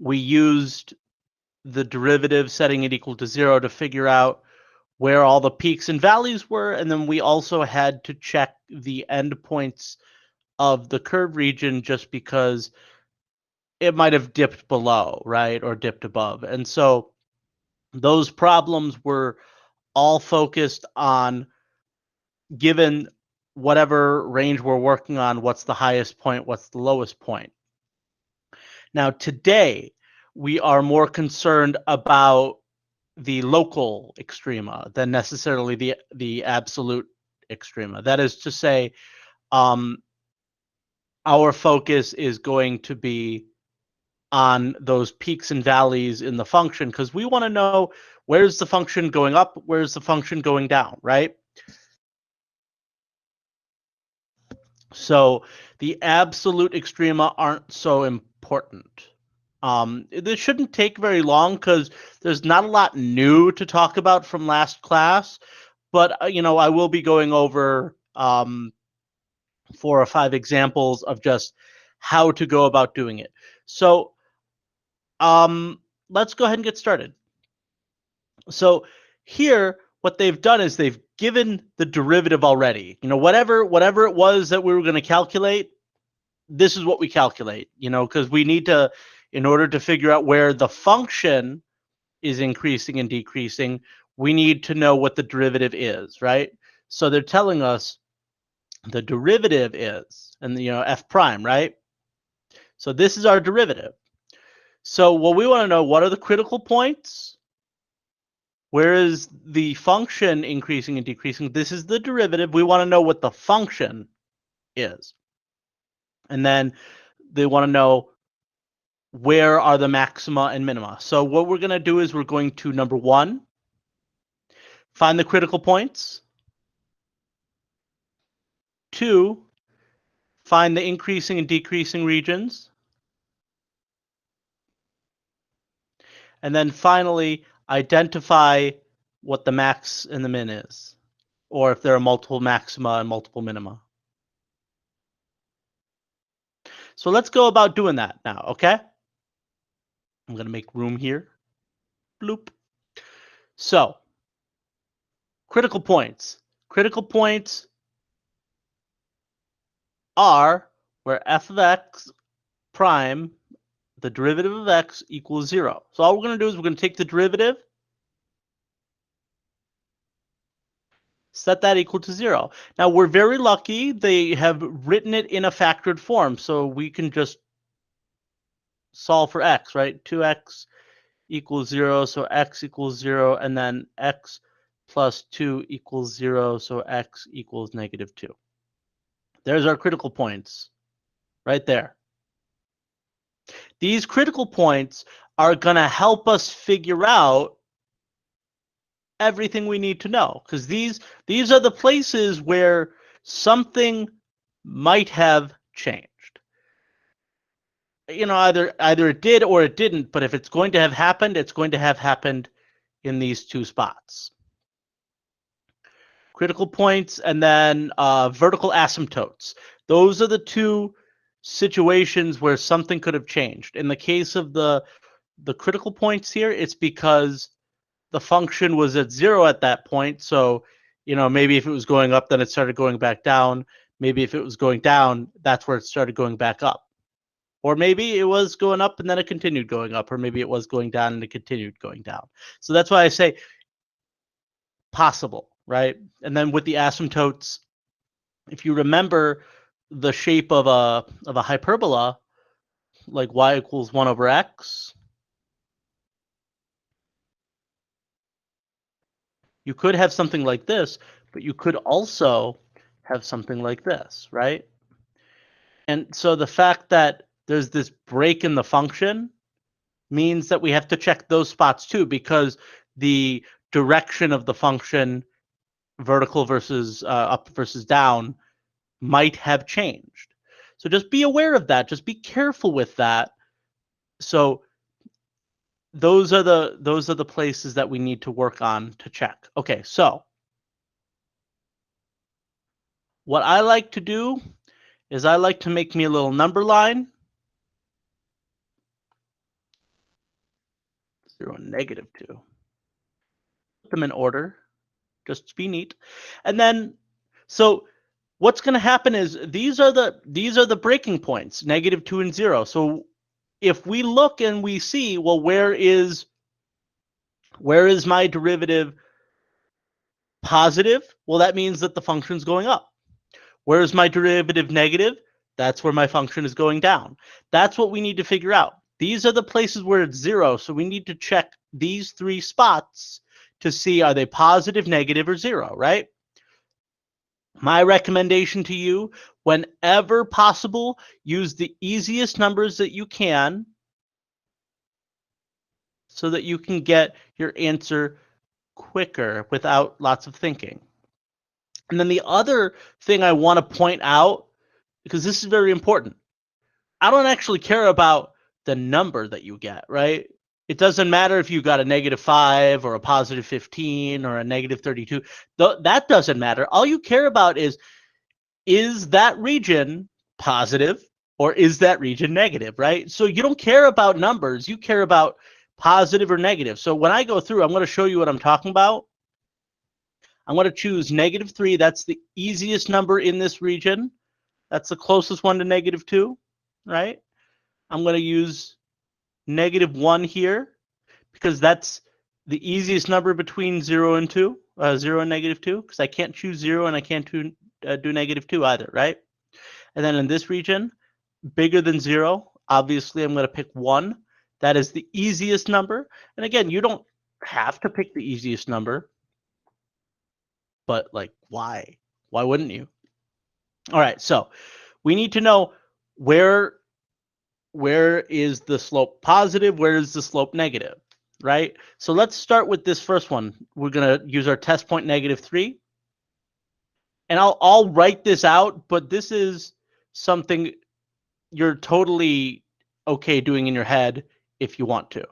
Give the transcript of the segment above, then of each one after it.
we used the derivative setting it equal to 0 to figure out where all the peaks and valleys were, and then we also had to check the endpoints of the curve region just because it might have dipped below, right, or dipped above. And so those problems were all focused on, given whatever range we're working on, what's the highest point, what's the lowest point. Now, today, we are more concerned about the local extrema than necessarily the absolute extrema. That is to say, our focus is going to be on those peaks and valleys in the function, because we want to know where's the function going up, where's the function going down, right? So the absolute extrema aren't so important. This shouldn't take very long because there's not a lot new to talk about from last class, but I will be going over 4 or 5 examples of just how to go about doing it. So let's go ahead and get started. So here, what they've done is they've given the derivative already. Whatever it was that we were going to calculate, this is what we calculate, because we need to, in order to figure out where the function is increasing and decreasing, we need to know what the derivative is, right? So they're telling us the derivative is, and f prime, right? So this is our derivative. So what we want to know, what are the critical points? Where is the function increasing and decreasing? This is the derivative. We want to know what the function is. And then they want to know where are the maxima and minima. So what we're going to do is we're going to, number 1, find the critical points. 2, find the increasing and decreasing regions. And then finally, identify what the max and the min is, or if there are multiple maxima and multiple minima. So let's go about doing that now, okay? I'm going to make room here. Bloop. So, critical points. Critical points are where f of x prime, the derivative of x, equals 0. So all we're going to do is we're going to take the derivative, set that equal to 0. Now, we're very lucky. They have written it in a factored form, so we can just solve for x, right? 2x equals 0, so x equals 0, and then x plus 2 equals 0, so x equals -2. There's our critical points right there. These critical points are going to help us figure out everything we need to know, because these are the places where something might have changed. Either it did or it didn't, but if it's going to have happened, it's going to have happened in these 2 spots. Critical points and then vertical asymptotes. Those are the 2 situations where something could have changed. In the case of the critical points here, it's because the function was at 0 at that point. So, maybe if it was going up, then it started going back down. Maybe if it was going down, that's where it started going back up. Or maybe it was going up and then it continued going up. Or maybe it was going down and it continued going down. So that's why I say possible, right? And then with the asymptotes, if you remember the shape of a hyperbola, like y equals 1 over x, you could have something like this, but you could also have something like this, right? And so the fact that there's this break in the function means that we have to check those spots too, because the direction of the function, vertical versus up versus down, might have changed. So just be aware of that. Just be careful with that. So those are the places that we need to work on to check. Okay, so what I like to do is I like to make me a little number line. 0 and -2. Put them in order, just to be neat. And then, so what's going to happen is these are the breaking points, -2 and 0. So if we look and we see, well, where is my derivative positive? Well, that means that the function's going up. Where is my derivative negative? That's where my function is going down. That's what we need to figure out. These are the places where it's 0, so we need to check these 3 spots to see, are they positive, negative, or 0, right? My recommendation to you, whenever possible, use the easiest numbers that you can so that you can get your answer quicker without lots of thinking. And then the other thing I want to point out, because this is very important, I don't actually care about the number that you get, right? It doesn't matter if you got a -5 or a +15 or a -32. That doesn't matter. All you care about is that region positive or is that region negative, right? So you don't care about numbers. You care about positive or negative. So when I go through, I'm going to show you what I'm talking about. I'm going to choose -3. That's the easiest number in this region. That's the closest one to -2, right? I'm going to use -1 here because that's the easiest number between 0 and 2, 0 and -2, because I can't choose 0 and I can't do -2 either, right? And then in this region, bigger than 0, obviously I'm going to pick 1. That is the easiest number. And again, you don't have to pick the easiest number, but like, why? Why wouldn't you? All right, so we need to know where is the slope positive, where is the slope negative, right? So let's start with this first one. We're going to use our test point -3. And I'll write this out, but this is something you're totally okay doing in your head if you want to.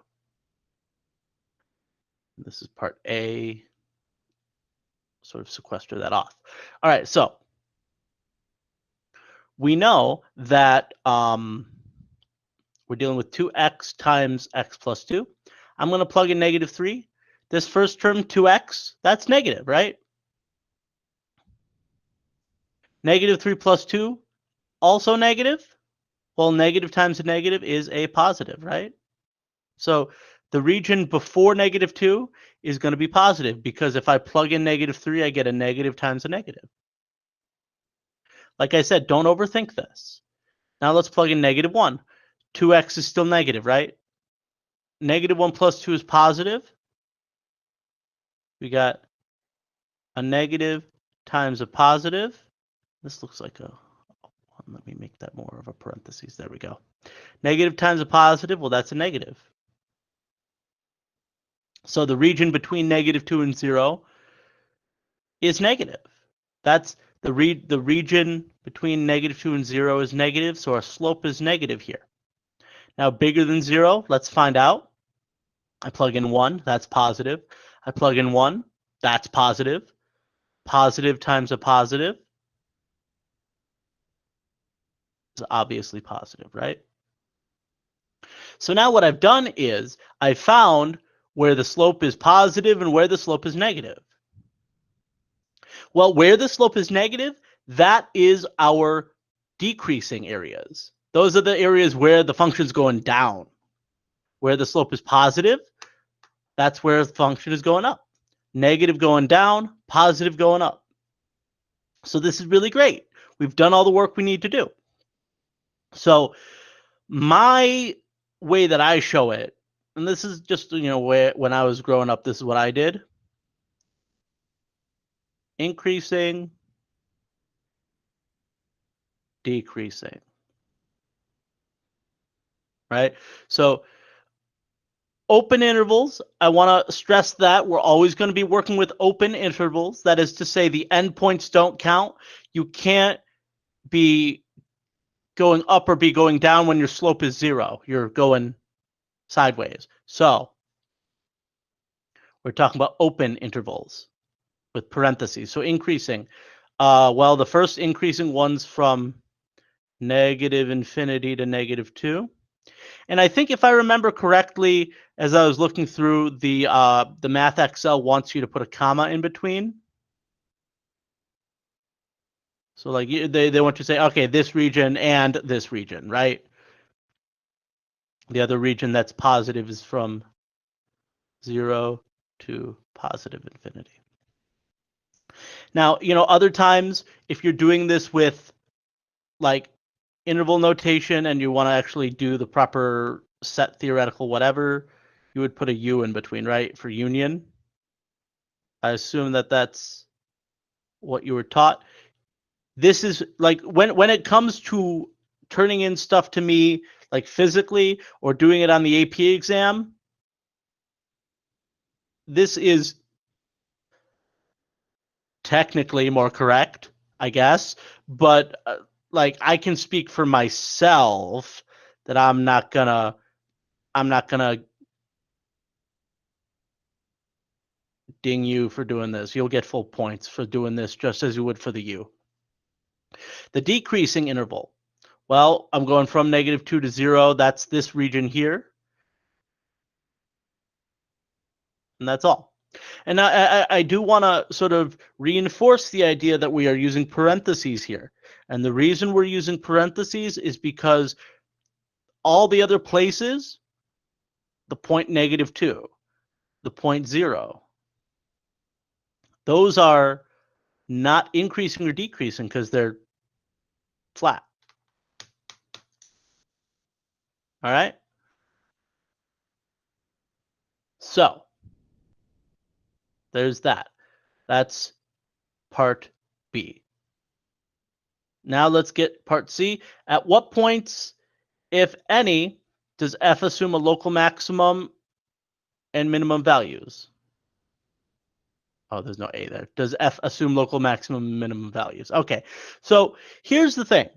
This is part A. Sort of sequester that off. All right, so we know that we're dealing with 2x times x plus 2. I'm going to plug in -3. This first term, 2x, that's negative, right? -3 plus 2, also negative. Well, negative times a negative is a positive, right? So the region before -2 is going to be positive because if I plug in -3, I get a negative times a negative. Like I said, don't overthink this. Now let's plug in -1. 2x is still negative, right? -1 plus 2 is positive. We got a negative times a positive. This looks like a, let me make that more of a parentheses. There we go. Negative times a positive, well, that's a negative. So the region between -2 and 0 is negative. That's the region between -2 and 0 is negative, so our slope is negative here. Now, bigger than 0, let's find out. I plug in 1, that's positive. I plug in 1, that's positive. Positive times a positive is obviously positive, right? So now what I've done is I found where the slope is positive and where the slope is negative. Well, where the slope is negative, that is our decreasing areas. Those are the areas where the function's going down. Where the slope is positive, that's where the function is going up. Negative going down, positive going up. So this is really great. We've done all the work we need to do. So my way that I show it, and this is just, when I was growing up, this is what I did. Increasing, decreasing, right? So open intervals, I want to stress that we're always going to be working with open intervals. That is to say the endpoints don't count. You can't be going up or be going down when your slope is 0. You're going sideways. So we're talking about open intervals with parentheses. So increasing. Well, the first increasing one's from -infinity to -2. And I think if I remember correctly, as I was looking through the Math Excel wants you to put a comma in between. So like they want you to say, okay, this region and this region, right? The other region that's positive is from 0 to positive infinity. Now, other times if you're doing this with like interval notation and you want to actually do the proper set theoretical whatever, you would put a U in between, right? For union. I assume that that's what you were taught. This is like when it comes to turning in stuff to me like physically or doing it on the AP exam, this is technically more correct, I guess, but like I can speak for myself that I'm not gonna ding you for doing this. You'll get full points for doing this just as you would for the U. The decreasing interval. Well, I'm going from -2 to 0. That's this region here. And that's all. And I do want to sort of reinforce the idea that we are using parentheses here. And the reason we're using parentheses is because all the other places, the point -2, the point 0, those are not increasing or decreasing because they're flat. All right. So there's that. That's part B. Now let's get part C. At what points, if any, does F assume a local maximum and minimum values? Oh, there's no A there. Does F assume local maximum and minimum values? Okay, so here's the thing.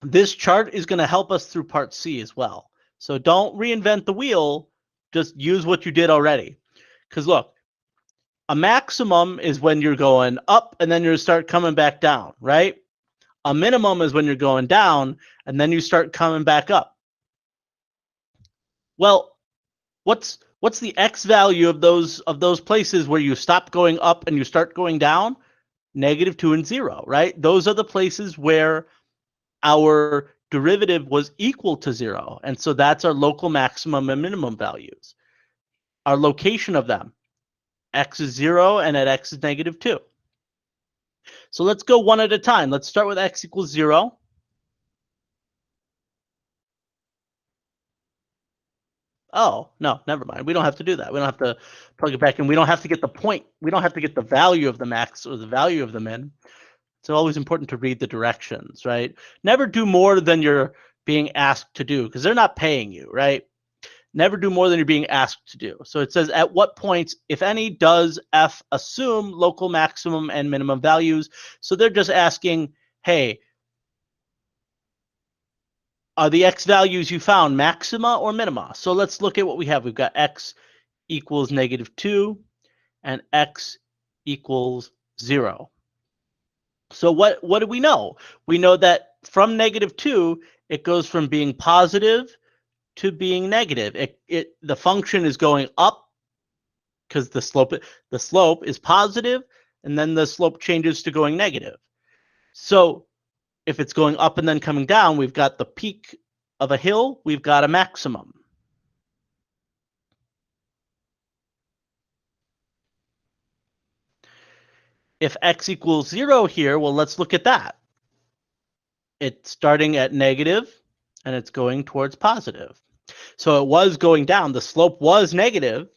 This chart is going to help us through part C as well. So don't reinvent the wheel. Just use what you did already. Because look, a maximum is when you're going up and then you start coming back down, right? A minimum is when you're going down and then you start coming back up. Well, what's the X value of those places where you stop going up and you start going down? -2 and 0, right? Those are the places where our derivative was equal to 0. And so that's our local maximum and minimum values. Our location of them, X is 0 and at X is -2. So let's go one at a time. Let's start with X equals 0. Oh, no, never mind. We don't have to do that. We don't have to plug it back in. We don't have to get the point. We don't have to get the value of the max or the value of the min. It's always important to read the directions, right? Never do more than you're being asked to do because they're not paying you, right? Never do more than you're being asked to do. So it says, at what points, if any, does F assume local maximum and minimum values? So they're just asking, hey, are the X values you found maxima or minima? So let's look at what we have. We've got X equals -2 and X equals 0. So what do we know? We know that from -2, it goes from being positive to being negative. The function is going up because the slope is positive, and then the slope changes to going negative. So if it's going up and then coming down, we've got the peak of a hill, we've got a maximum. If X equals 0 here, well, let's look at that. It's starting at negative and it's going towards positive. So it was going down. The slope was negative.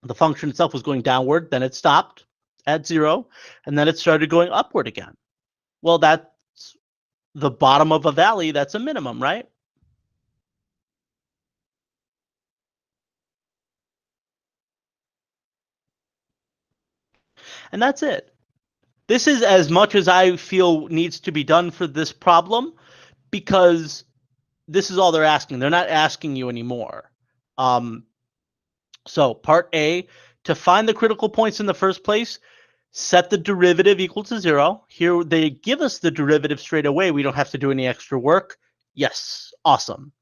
The function itself was going downward. Then it stopped at 0. And then it started going upward again. Well, that's the bottom of a valley. That's a minimum, right? And that's it. This is as much as I feel needs to be done for this problem because this is all they're asking. They're not asking you anymore. So part A, to find the critical points in the first place, set the derivative equal to 0. Here they give us the derivative straight away. We don't have to do any extra work. Yes, awesome.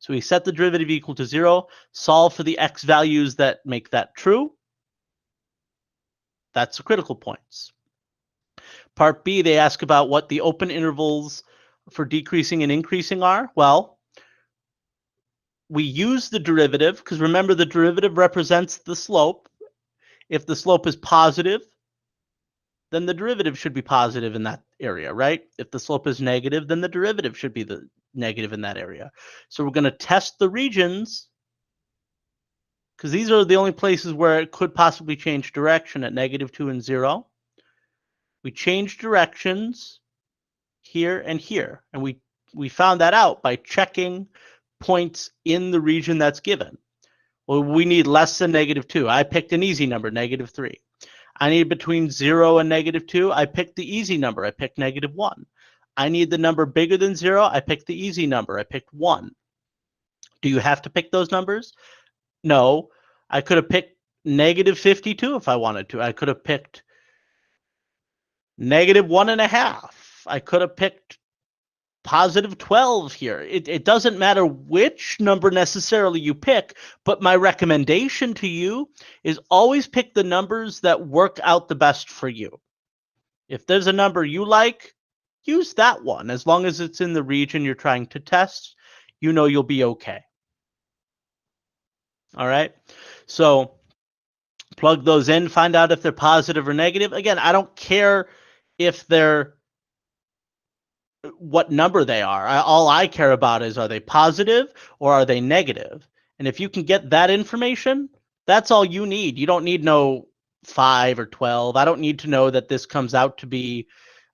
So we set the derivative equal to 0, solve for the x values that make that true. That's the critical points. Part B, they ask about what the open intervals for decreasing and increasing are. Well, we use the derivative because remember the derivative represents the slope. If the slope is positive, then the derivative should be positive in that area, right? If the slope is negative, then the derivative should be the negative in that area. So we're going to test the regions because these are the only places where it could possibly change direction at -2 and 0. We change directions here and here, and we found that out by checking points in the region that's given. Well, we need less than -2. I picked an easy number, -3. I need between 0 and -2. I picked the easy number. I picked -1. I need the number bigger than 0. I picked the easy number. I picked 1. Do you have to pick those numbers? No. I could have picked -52 if I wanted to. I could have picked -1.5. I could have picked +12 here. It doesn't matter which number necessarily you pick, but my recommendation to you is always pick the numbers that work out the best for you. If there's a number you like, use that one. As long as it's in the region you're trying to test, you know you'll be okay. All right. So plug those in, find out if they're positive or negative. Again, I don't care if they're what number they are. All I care about is, are they positive or are they negative? And if you can get that information, that's all you need. You don't need no 5 or 12. I don't need to know that this comes out to be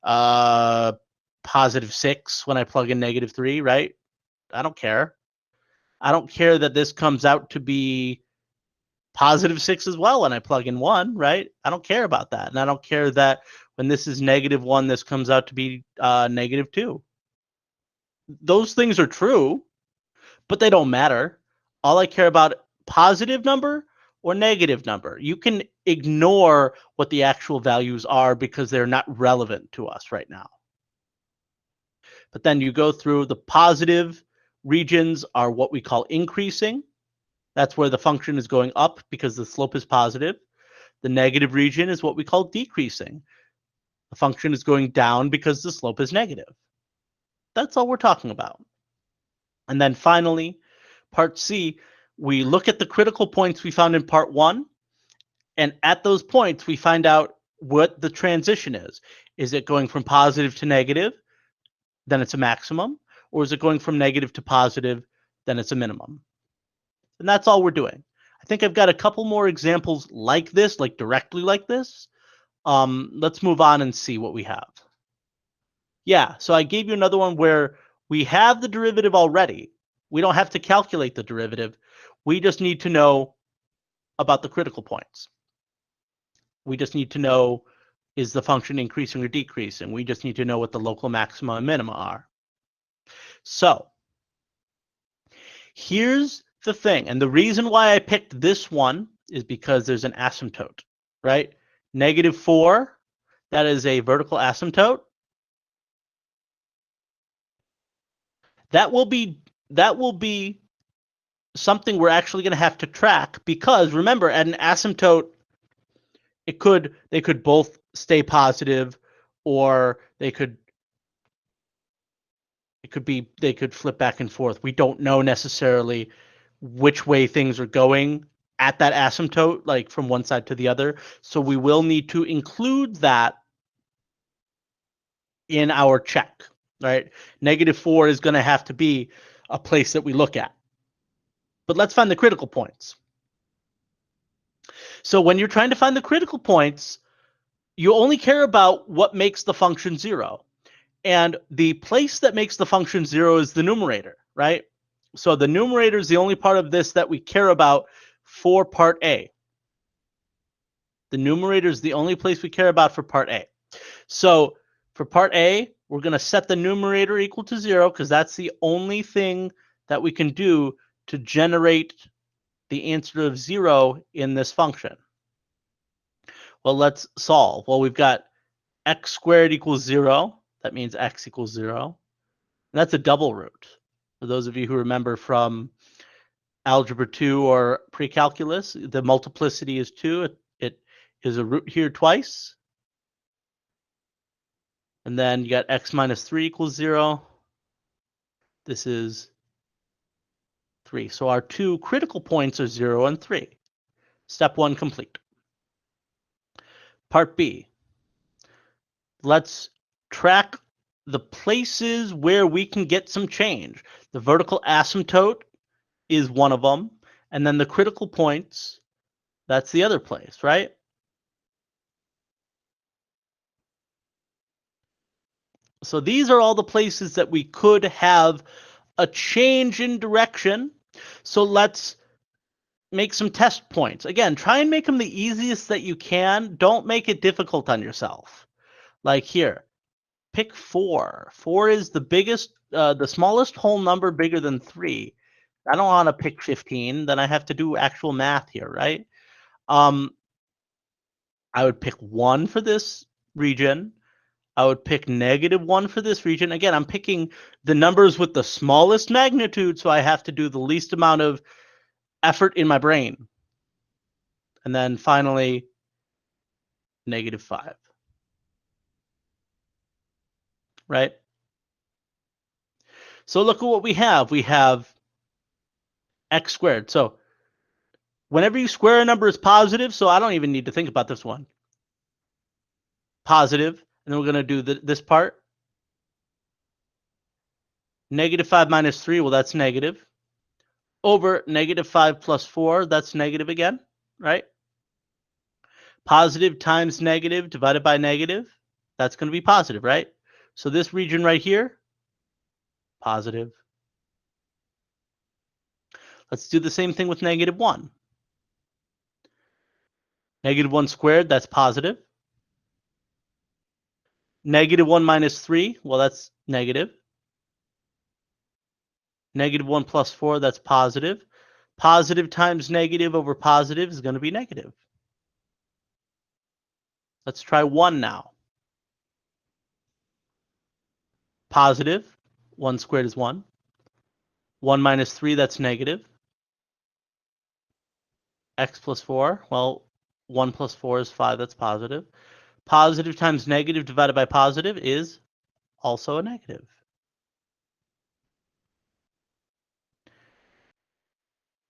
+6 when I plug in -3, right? I don't care. I don't care that this comes out to be +6 as well when I plug in 1, right? I don't care about that. And I don't care that when this is -1, this comes out to be -2. Those things are true, but they don't matter. All I care about, positive number or negative number. You can ignore what the actual values are because they're not relevant to us right now. But then you go through the positive regions are what we call increasing. That's where the function is going up because the slope is positive. The negative region is what we call decreasing. The function is going down because the slope is negative. That's all we're talking about. And then finally, part C, we look at the critical points we found in part 1, and at those points, we find out what the transition is. Is it going from positive to negative? Then it's a maximum. Or is it going from negative to positive? Then it's a minimum. And that's all we're doing. I think I've got a couple more examples like this, like directly like this. Let's move on and see what we have. Yeah, so I gave you another one where we have the derivative already. We don't have to calculate the derivative. We just need to know about the critical points. We just need to know, is the function increasing or decreasing? We just need to know what the local maxima and minima are. So here's the thing. And the reason why I picked this one is because there's an asymptote, right? -4, that is a vertical asymptote. That will be something we're actually going to have to track because remember, at an asymptote, they could both stay positive, or they could flip back and forth. We don't know necessarily which way things are going at that asymptote, like from one side to the other. So we will need to include that in our check, right? -4 is going to have to be a place that we look at. But let's find the critical points. So when you're trying to find the critical points, you only care about what makes the function 0. And the place that makes the function 0 is the numerator, right? So the numerator is the only part of this that we care about for part A. The numerator is the only place we care about for part A. So for part A, we're going to set the numerator equal to 0 because that's the only thing that we can do to generate the answer of 0 in this function. Well, let's solve. Well, we've got x² = 0. That means x = 0. And that's a double root. For those of you who remember from Algebra 2 or pre-calculus, the multiplicity is 2. It is a root here twice. And then you got x minus 3 equals 0. This is 3. So our two critical points are 0 and 3. Step 1 complete. Part B. Let's track the places where we can get some change. The vertical asymptote is one of them. And then the critical points, that's the other place, right? So these are all the places that we could have a change in direction. So let's make some test points. Again, try and make them the easiest that you can. Don't make it difficult on yourself. Like here, pick 4. 4 is the biggest, the smallest whole number bigger than 3. I don't want to pick 15. Then I have to do actual math here, right? I would pick 1 for this region. I would pick -1 for this region. Again, I'm picking the numbers with the smallest magnitude, so I have to do the least amount of effort in my brain. And then finally, -5. Right? So look at what we have. We have x squared. So whenever you square a number, it's positive, so I don't even need to think about this one. Positive. And then we're going to do this part. -5 minus 3, well, that's negative. Over -5 plus 4, that's negative again, right? Positive times negative divided by negative, that's going to be positive, right? So this region right here, positive. Let's do the same thing with -1. -1 squared, that's positive. -1 minus 3, well, that's negative. -1 plus 4, that's positive. Positive times negative over positive is going to be negative. Let's try 1 now. Positive. 1 squared is 1. 1 minus 3, that's negative. X plus 4, well, 1 plus 4 is 5, that's positive. Positive times negative divided by positive is also a negative.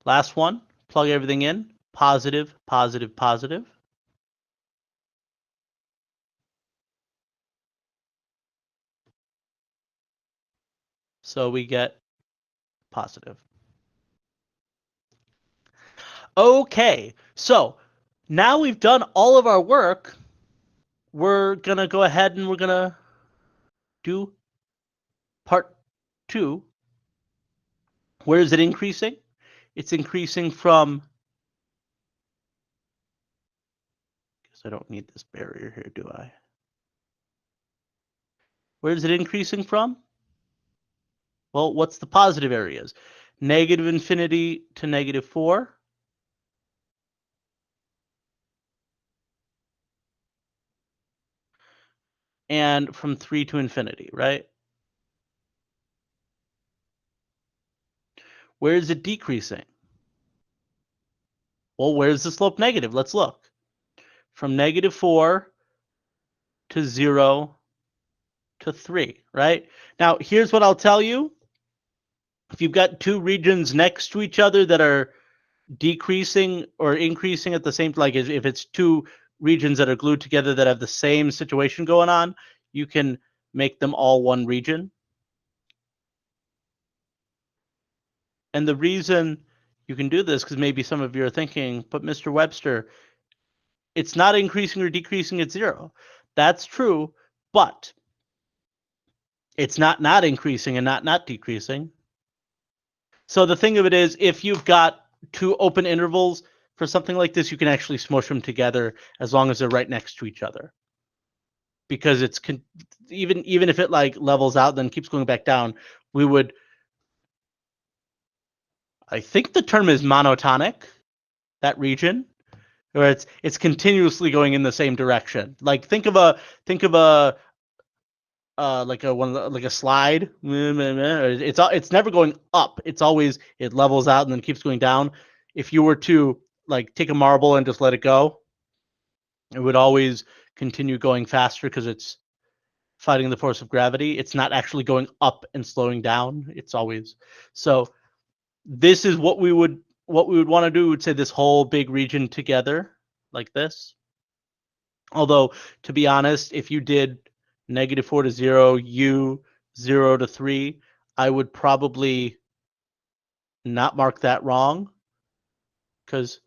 Last one, plug everything in. Positive, positive, positive. So we get positive. Okay, so now we've done all of our work. We're going to go ahead and we're going to do part 2. Where is it increasing? It's increasing from, guess I don't need this barrier here, do I? Where is it increasing from? Well, what's the positive areas? -infinity to -4. And from 3 to infinity, right? Where is it decreasing? Well, where's the slope negative? Let's look. From -4 to 0 to 3, right? Now, here's what I'll tell you. If you've got two regions next to each other that are decreasing or increasing at the same, like if it's two regions that are glued together that have the same situation going on, you can make them all one region. And the reason you can do this, because maybe some of you are thinking, but Mr. Webster, it's not increasing or decreasing at 0. That's true, but it's not increasing and not decreasing. So the thing of it is, if you've got two open intervals for something like this, you can actually smush them together as long as they're right next to each other. Because it's even if it like levels out, then keeps going back down, we would, I think the term is monotonic, that region, where it's continuously going in the same direction. Like think of a like a slide. It's never going up. It's always, it levels out and then keeps going down. If you were to like take a marble and just let it go, it would always continue going faster because it's fighting the force of gravity. It's not actually going up and slowing down. It's always so. This is what we would want to do. We would say this whole big region together like this. Although, to be honest, if you did -4 to 0, u 0 to 3, I would probably not mark that wrong because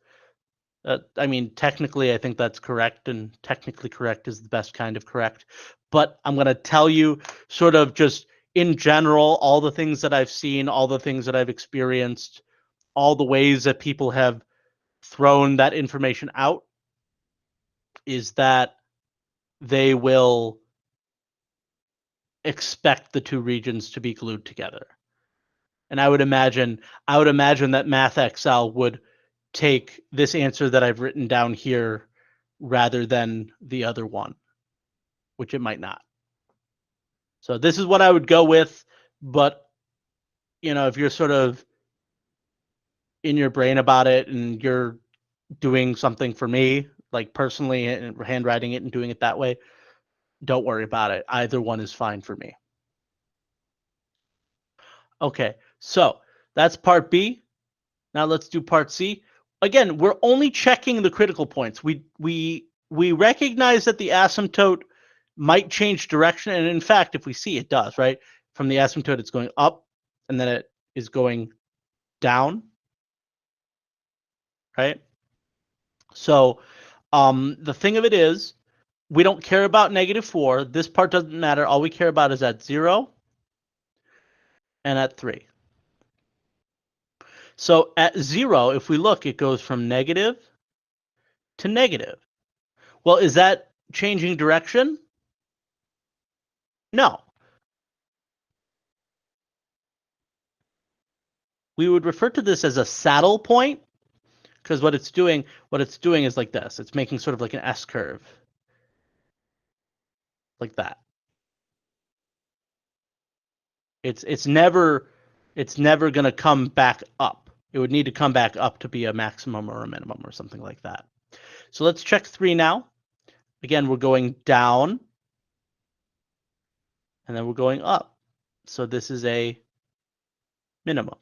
I mean, technically, I think that's correct, and technically correct is the best kind of correct. But I'm going to tell you sort of just in general, all the things that I've seen, all the things that I've experienced, all the ways that people have thrown that information out is that they will expect the two regions to be glued together. And I would imagine that MathXL would take this answer that I've written down here rather than the other one, which it might not. So this is what I would go with, but if you're sort of in your brain about it and you're doing something for me, like personally and handwriting it and doing it that way, don't worry about it. Either one is fine for me. Okay, so that's part B. Now let's do part C. Again, we're only checking the critical points. We recognize that the asymptote might change direction, and in fact, if we see, it does, right? From the asymptote, it's going up, and then it is going down, right? So the thing of it is, we don't care about -4. This part doesn't matter. All we care about is at 0 and at 3. So at 0, if we look, it goes from negative to negative. Well, is that changing direction? No. We would refer to this as a saddle point because what it's doing is like this. It's making sort of like an S curve. Like that. It's never going to come back up. It would need to come back up to be a maximum or a minimum or something like that. So let's check 3 now. Again, we're going down and then we're going up. So this is a minimum.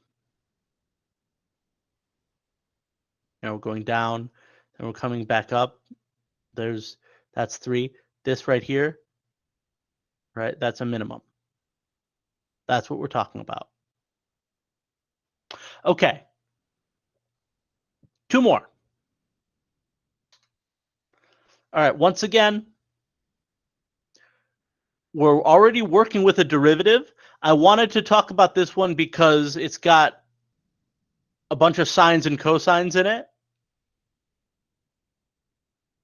Now we're going down and we're coming back up. That's 3. This right here, right? That's a minimum. That's what we're talking about. Okay. 2 more. All right. Once again, we're already working with a derivative. I wanted to talk about this one because it's got a bunch of sines and cosines in it.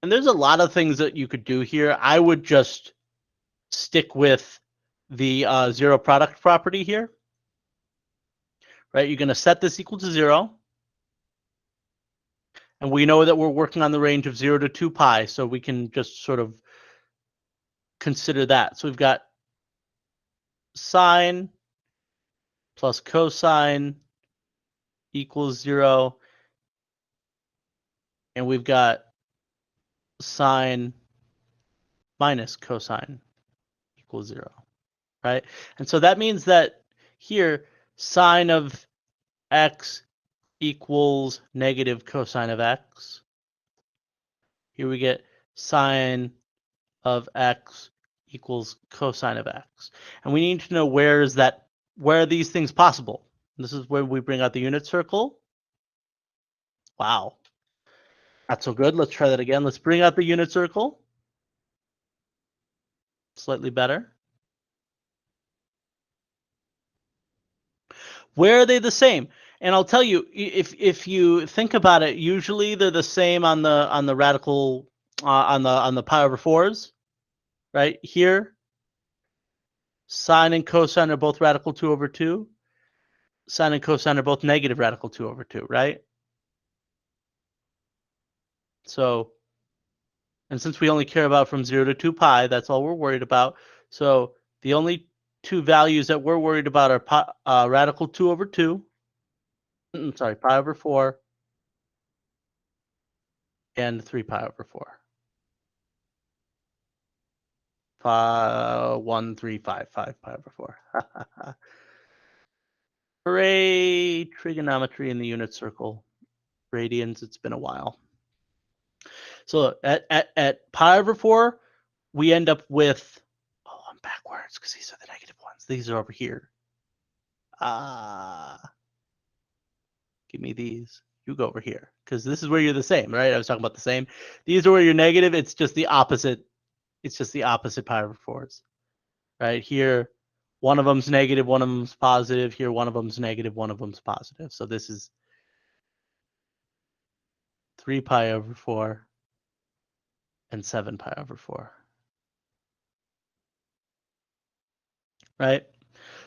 And there's a lot of things that you could do here. I would just stick with the zero product property here. Right? You're going to set this equal to 0. And we know that we're working on the range of 0 to 2 pi, so we can just sort of consider that. So we've got sine plus cosine equals 0. And we've got sine minus cosine equals 0, right? And so that means that here, sine of x equals negative cosine of x. Here we get sine of x equals cosine of x. And we need to know where are these things possible? This is where we bring out the unit circle. Wow. Not so good. Let's try that again. Let's bring out the unit circle. Slightly better. Where are they the same? And I'll tell you, if you think about it, usually they're the same on the radical on the pi over 4s, right? Here, sine and cosine are both radical 2 over 2. Sine and cosine are both negative radical 2 over 2, right? So, and since we only care about from 0 to 2 pi, that's all we're worried about. So The only two values that we're worried about are radical 2 over 2. Sorry, pi over 4. And 3 pi over 4. 1, 3, 5 pi over 4. Hooray! Trigonometry in the unit circle. Radians, it's been a while. So at pi over 4, we end up with, oh, I'm backwards because these are the negative ones. These are over here. Give me these. You go over here because this is where you're the same, right? I was talking about the same. These are where you're negative. It's just the opposite. It's just the opposite pi over 4s. Right here, one of them's negative, one of them's positive. Here, one of them's negative, one of them's positive. So this is 3 pi over 4 and 7 pi over 4. Right?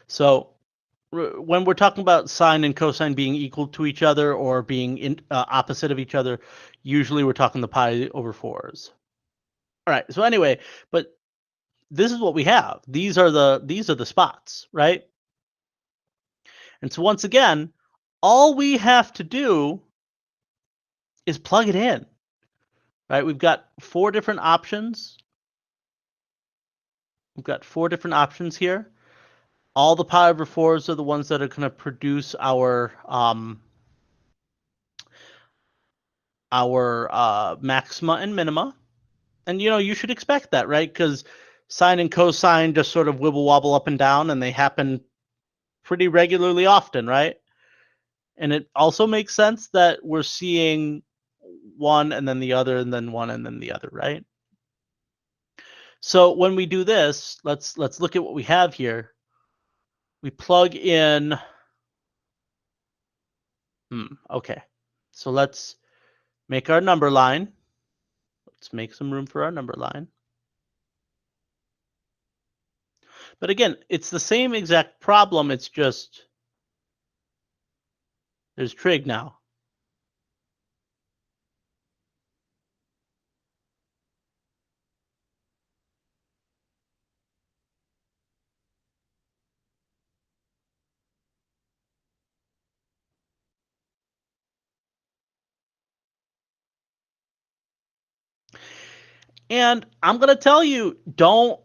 So when we're talking about sine and cosine being equal to each other or being opposite of each other, usually we're talking the pi over 4s. All right. So anyway, but this is what we have. These are the spots, right? And so once again, all we have to do is plug it in. Right? We've got 4 different options. We've got 4 different options here. All the pi over 4s are the ones that are going to produce our maxima and minima. And you should expect that, right? Because sine and cosine just sort of wibble wobble up and down, and they happen pretty regularly often, right? And it also makes sense that we're seeing one and then the other and then one and then the other, right? So when we do this, let's look at what we have here. We plug in. Okay. So let's make our number line. Let's make some room for our number line. But again, it's the same exact problem. It's just there's trig now. And I'm going to tell you, don't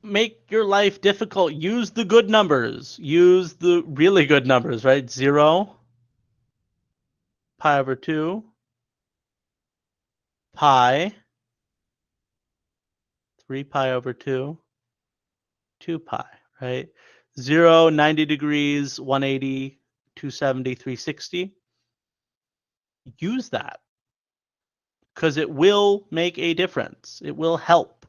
make your life difficult. Use the good numbers. Use the really good numbers, right? 0, pi over 2, pi, 3 pi over 2, 2 pi, right? 0, 90 degrees, 180, 270, 360. Use that because it will make a difference. It will help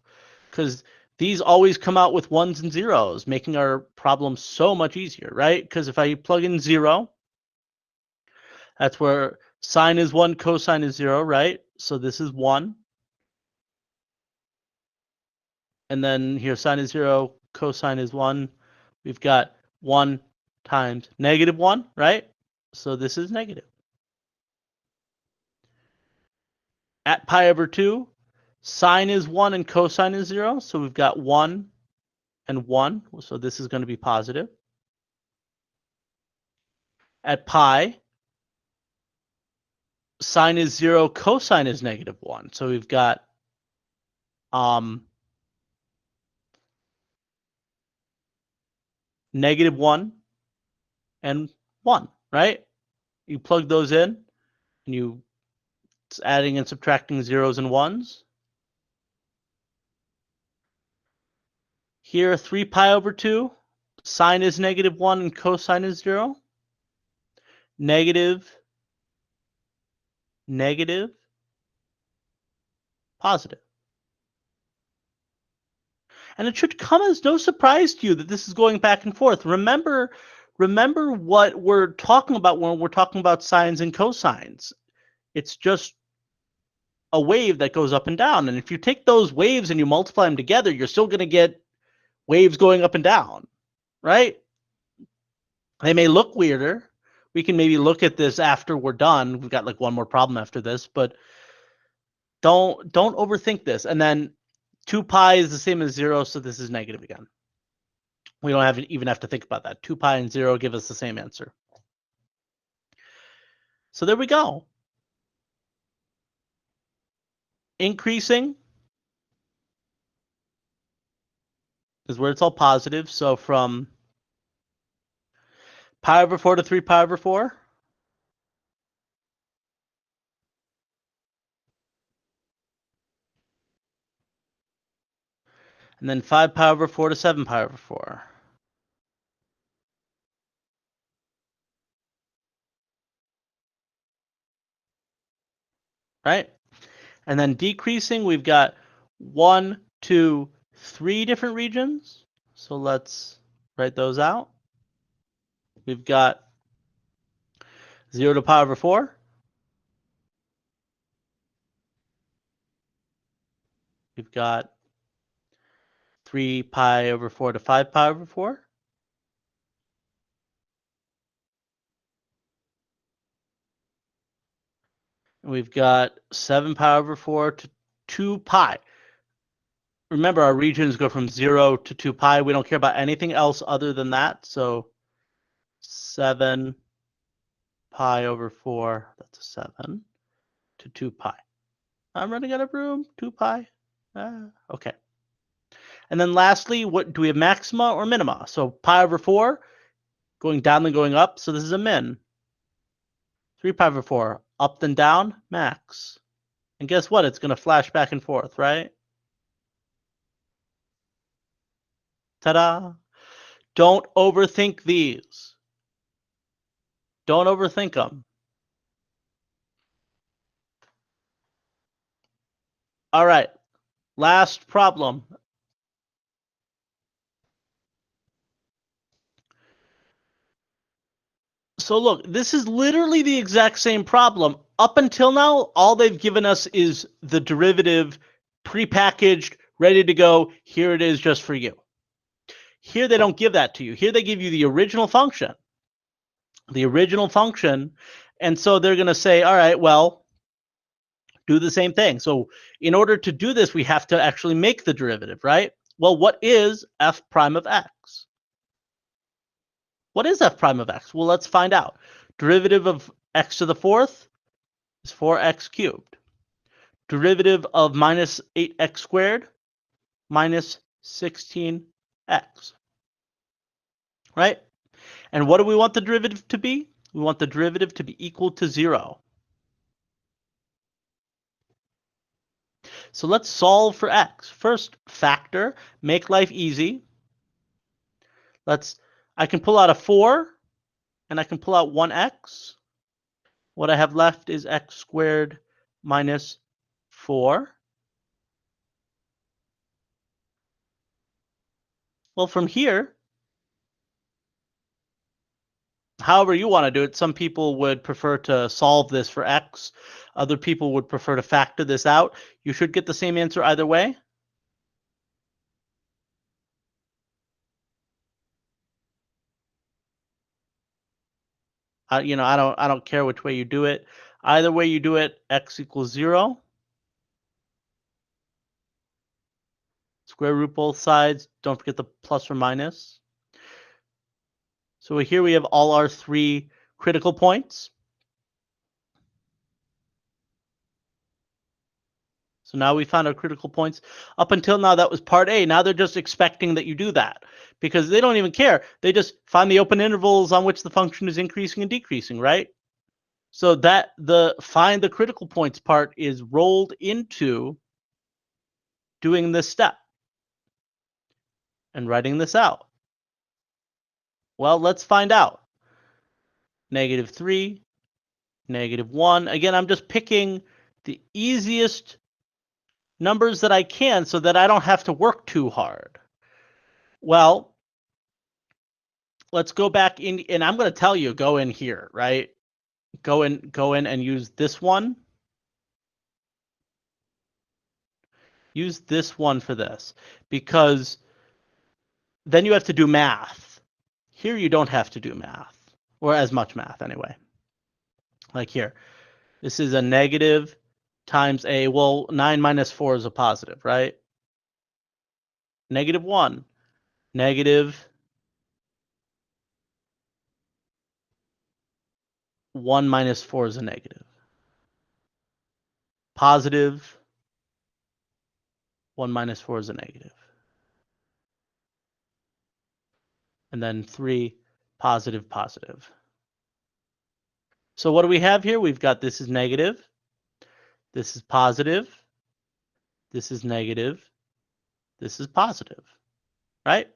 because these always come out with 1s and 0s, making our problem so much easier, right? Because if I plug in 0, that's where sine is 1, cosine is 0, right? So this is 1. And then here sine is 0, cosine is 1. We've got 1 times negative 1, right? So this is negative. At pi over 2, sine is 1 and cosine is 0. So we've got 1 and 1. So this is going to be positive. At pi, sine is 0, cosine is negative 1. So we've got negative 1 and 1, right? You plug those in and it's adding and subtracting 0s and 1s. Here, 3 pi over 2, sine is negative 1 and cosine is 0. Negative, negative, positive. And it should come as no surprise to you that this is going back and forth. Remember what we're talking about when we're talking about sines and cosines. It's just a wave that goes up and down. And if you take those waves and you multiply them together, you're still going to get waves going up and down, right? They may look weirder. We can maybe look at this after we're done. We've got like one more problem after this, but don't overthink this. And then 2 pi is the same as 0, so this is negative again. We don't even have to think about that. 2 pi and 0 give us the same answer. So there we go. Increasing is where it's all positive. So from pi over 4 to 3 pi over 4. And then 5 pi over 4 to 7 pi over 4. Right? And then decreasing, we've got 1, 2, 3 different regions. So let's write those out. We've got 0 to pi over 4. We've got 3 pi over 4 to 5 pi over 4. And we've got 7 pi over 4 to 2 pi. Remember, our regions go from 0 to 2 pi. We don't care about anything else other than that. So 7 pi over 4, that's a 7, to 2 pi. I'm running out of room. 2 pi. Okay. And then lastly, what do we have, maxima or minima? So pi over 4, going down then going up. So this is a min. 3 pi over 4, up then down, max. And guess what? It's going to flash back and forth, right? Ta-da! Don't overthink these. Don't overthink them. All right. Last problem. So look, this is literally the exact same problem. Up until now, all they've given us is the derivative prepackaged, ready to go. Here it is just for you. Here they don't give that to you. Here they give you the original function. The original function. And so they're going to say, all right, well, do the same thing. So in order to do this, we have to actually make the derivative, right? Well, what is f prime of x? What is f prime of x? Well, let's find out. Derivative of x to the fourth is 4x cubed. Derivative of minus 8x squared, minus 16x. Right? And what do we want the derivative to be? We want the derivative to be equal to 0. So let's solve for x. First, factor, make life easy. I can pull out a 4, and I can pull out 1x. What I have left is x squared minus 4. Well, from here, however you want to do it, some people would prefer to solve this for x. Other people would prefer to factor this out. You should get the same answer either way. I don't care which way you do it. Either way you do it, x equals 0. Square root both sides. Don't forget the plus or minus. So here we have all our 3 critical points. So now we found our critical points. Up until now, that was part A. Now they're just expecting that you do that because they don't even care. They just find the open intervals on which the function is increasing and decreasing, right? So that the find the critical points part is rolled into doing this step and writing this out. Well, let's find out. -3, -1. Again, I'm just picking the easiest numbers that I can so that I don't have to work too hard. Well, let's go back in, and I'm going to tell you, go in here, right? Go in and use this one. Use this one for this, because then you have to do math. Here you don't have to do math, or as much math anyway. Like here, this is a negative times a, well, 9 minus 4 is a positive, right? -1, negative 1 minus 4 is a negative. Positive, 1 minus 4 is a negative. And then 3, positive, positive. So what do we have here? We've got this is negative, this is positive, this is negative, this is positive, right?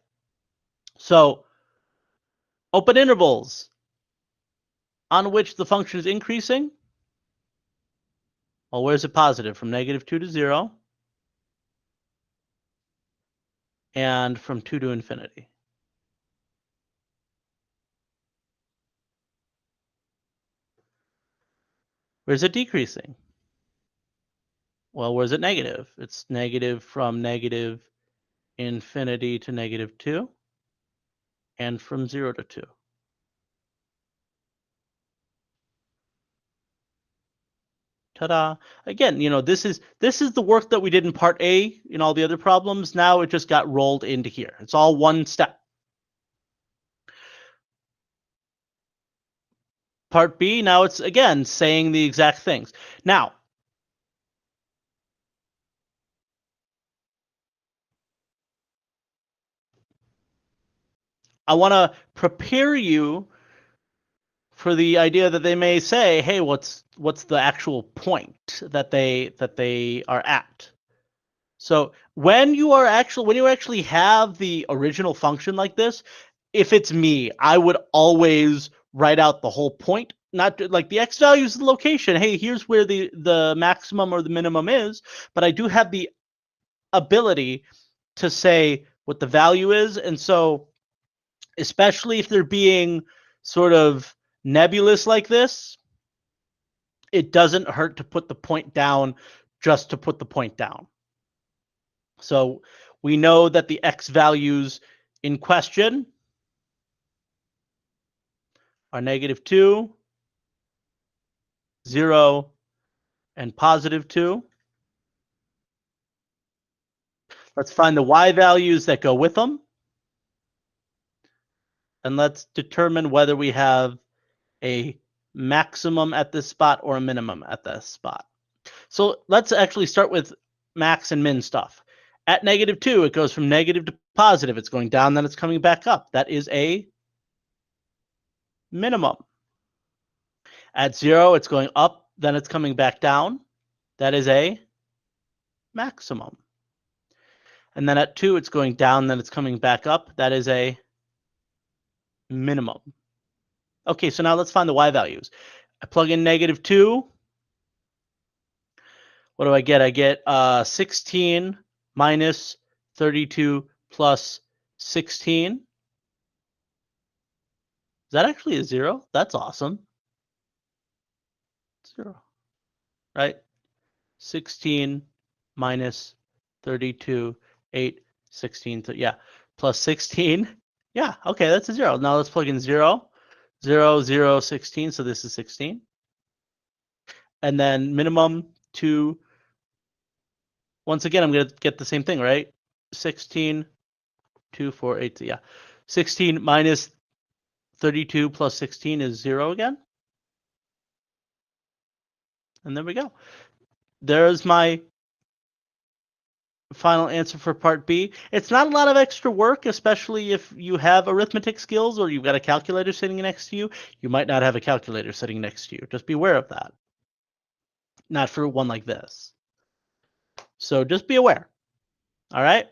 So open intervals on which the function is increasing. Well, where's it positive? From -2 to 0 and from 2 to infinity. Where's it decreasing? Well, where's it negative? It's negative from negative infinity to -2 and from 0 to 2. Ta-da. Again, this is the work that we did in part A in all the other problems. Now it just got rolled into here. It's all one step. Part B, now it's again saying the exact things. Now, I want to prepare you for the idea that they may say, "Hey, what's the actual point that they are at?" So when you actually have the original function like this, if it's me, I would always write out the whole point, not like the x value is the location. Hey, here's where the maximum or the minimum is, but I do have the ability to say what the value is, and so especially if they're being sort of nebulous like this, it doesn't hurt to put the point down just to put the point down. So we know that the x values in question are -2, 0, and +2. Let's find the y values that go with them. And let's determine whether we have a maximum at this spot or a minimum at this spot. So let's actually start with max and min stuff. At -2, it goes from negative to positive. It's going down, then it's coming back up. That is a minimum. At 0, it's going up, then it's coming back down. That is a maximum. And then at 2, it's going down, then it's coming back up. That is a minimum. Okay, so now let's find the y values. I plug in -2. What do I get? I get 16 minus 32 plus 16. Is that actually a 0? That's awesome. 0, right? 16 minus 32, 8, 16, yeah, plus 16. Yeah, okay, that's a 0. Now let's plug in 0, 0, 0, 16, so this is 16. And then minimum 2, once again, I'm going to get the same thing, right? 16, 2, 4, 8, yeah. 16 minus 32 plus 16 is 0 again. And there we go. There's my final answer for part B. It's not a lot of extra work, especially if you have arithmetic skills or you've got a calculator sitting next to you. You might not have a calculator sitting next to you. Just be aware of that. Not for one like this. So just be aware. All right.